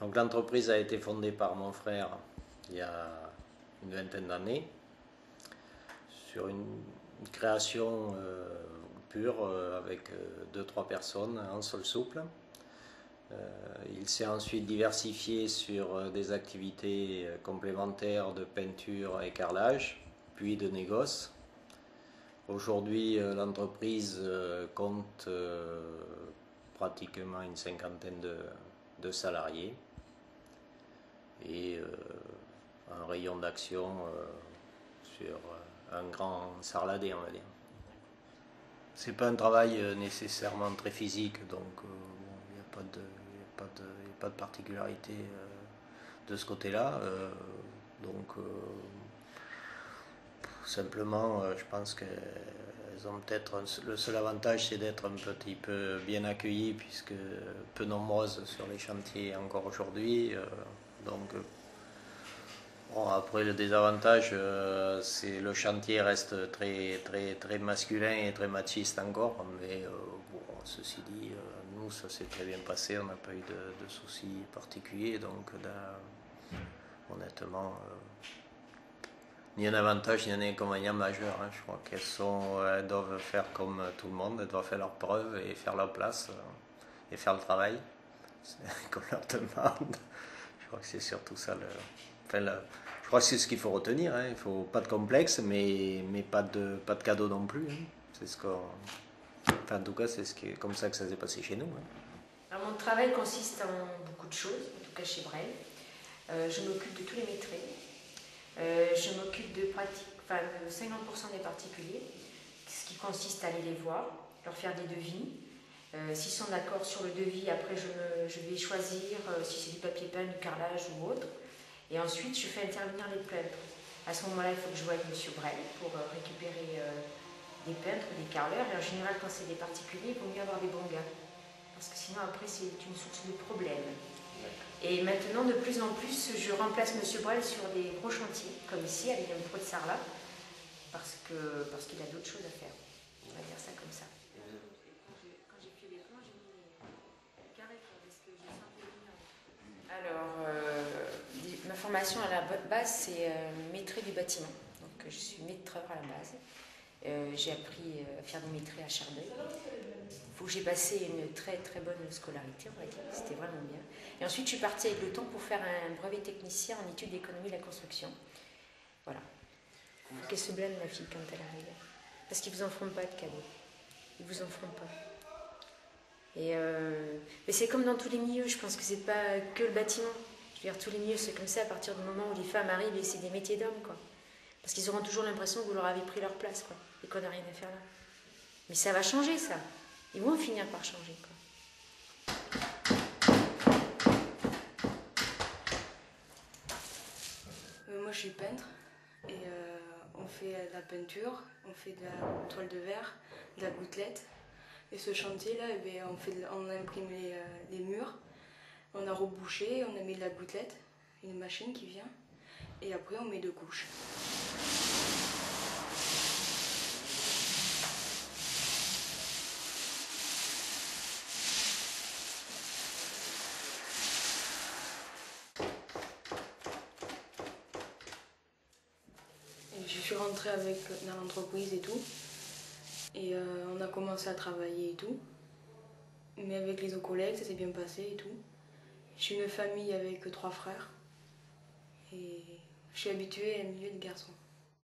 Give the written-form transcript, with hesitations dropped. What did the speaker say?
Donc l'entreprise a été fondée par mon frère il y a une vingtaine d'années sur une création pure avec 2-3 personnes en sol souple. Il s'est ensuite diversifié sur des activités complémentaires de peinture et carrelage, puis de négoce. Aujourd'hui, l'entreprise compte pratiquement une cinquantaine de salariés et un rayon d'action sur un grand sarladé, on va dire. C'est pas un travail nécessairement très physique, donc il n'y a pas de particularité de ce côté-là. Simplement, je pense qu'elles ont peut-être le seul avantage, c'est d'être un petit peu bien accueillies, puisque peu nombreuses sur les chantiers encore aujourd'hui. Bon, après, le désavantage, c'est le chantier reste très masculin et très machiste encore, mais bon, ceci dit, nous, ça s'est très bien passé, on n'a pas eu de soucis particuliers, donc là, honnêtement, ni un avantage ni un inconvénient majeur. Hein. Je crois qu'elles doivent faire comme tout le monde, elles doivent faire leurs preuves et faire leur place et faire le travail qu'on leur demande. Je crois que c'est surtout ça je crois que c'est ce qu'il faut retenir. Hein. Il ne faut pas de complexe, mais pas de cadeau non plus. Hein. C'est ce qu'on. Enfin, en tout cas, comme ça que ça s'est passé chez nous. Hein. Alors, mon travail consiste en beaucoup de choses, en tout cas chez Brel. Je m'occupe de tous les métrés. Je m'occupe de 50% des particuliers, ce qui consiste à aller les voir, leur faire des devis. S'ils sont d'accord sur le devis, après je vais choisir si c'est du papier peint, du carrelage ou autre. Et ensuite, je fais intervenir les peintres. À ce moment-là, il faut que je voie avec M. Brel pour récupérer des peintres, des carreleurs. Et en général, quand c'est des particuliers, il vaut mieux avoir des bons gars. Parce que sinon, après, c'est une source de problèmes. Et maintenant, de plus en plus, je remplace M. Brel sur des gros chantiers, comme ici, avec un pro de Sarlat, parce qu'il a d'autres choses à faire. On va dire ça comme ça. Quand j'ai fait les plans, j'ai mis les carrés, parce que je sentais venir. Alors, ma formation à la base, c'est maîtrise du bâtiment. Donc, je suis maîtreur à la base. J'ai appris à faire des maîtrises à Chardeuil. Il faut que j'ai passé une très très bonne scolarité, on va dire. C'était vraiment bien. Et ensuite, je suis partie avec le temps pour faire un brevet technicien en études d'économie de la construction. Voilà. Il faut qu'elle se blâme, ma fille, quand elle arrive. Parce qu'ils vous en feront pas de cadeaux. Ils vous en feront pas. Mais c'est comme dans tous les milieux, je pense que c'est pas que le bâtiment. Je veux dire, tous les milieux, c'est comme ça à partir du moment où les femmes arrivent et c'est des métiers d'hommes, quoi. Parce qu'ils auront toujours l'impression que vous leur avez pris leur place, quoi. Et qu'on n'a rien à faire là. Mais ça va changer, ça. Ils vont finir par changer, quoi. Moi, je suis peintre et on fait de la peinture, on fait de la toile de verre, de la gouttelette. Et ce chantier-là, on a imprimé les murs, on a rebouché, on a mis de la gouttelette, une machine qui vient, et après on met 2 couches. Et je suis rentrée dans l'entreprise et tout. Et on a commencé à travailler et tout. Mais avec les autres collègues, ça s'est bien passé et tout. Je suis une famille avec 3 frères. Et je suis habituée à un milieu de garçons.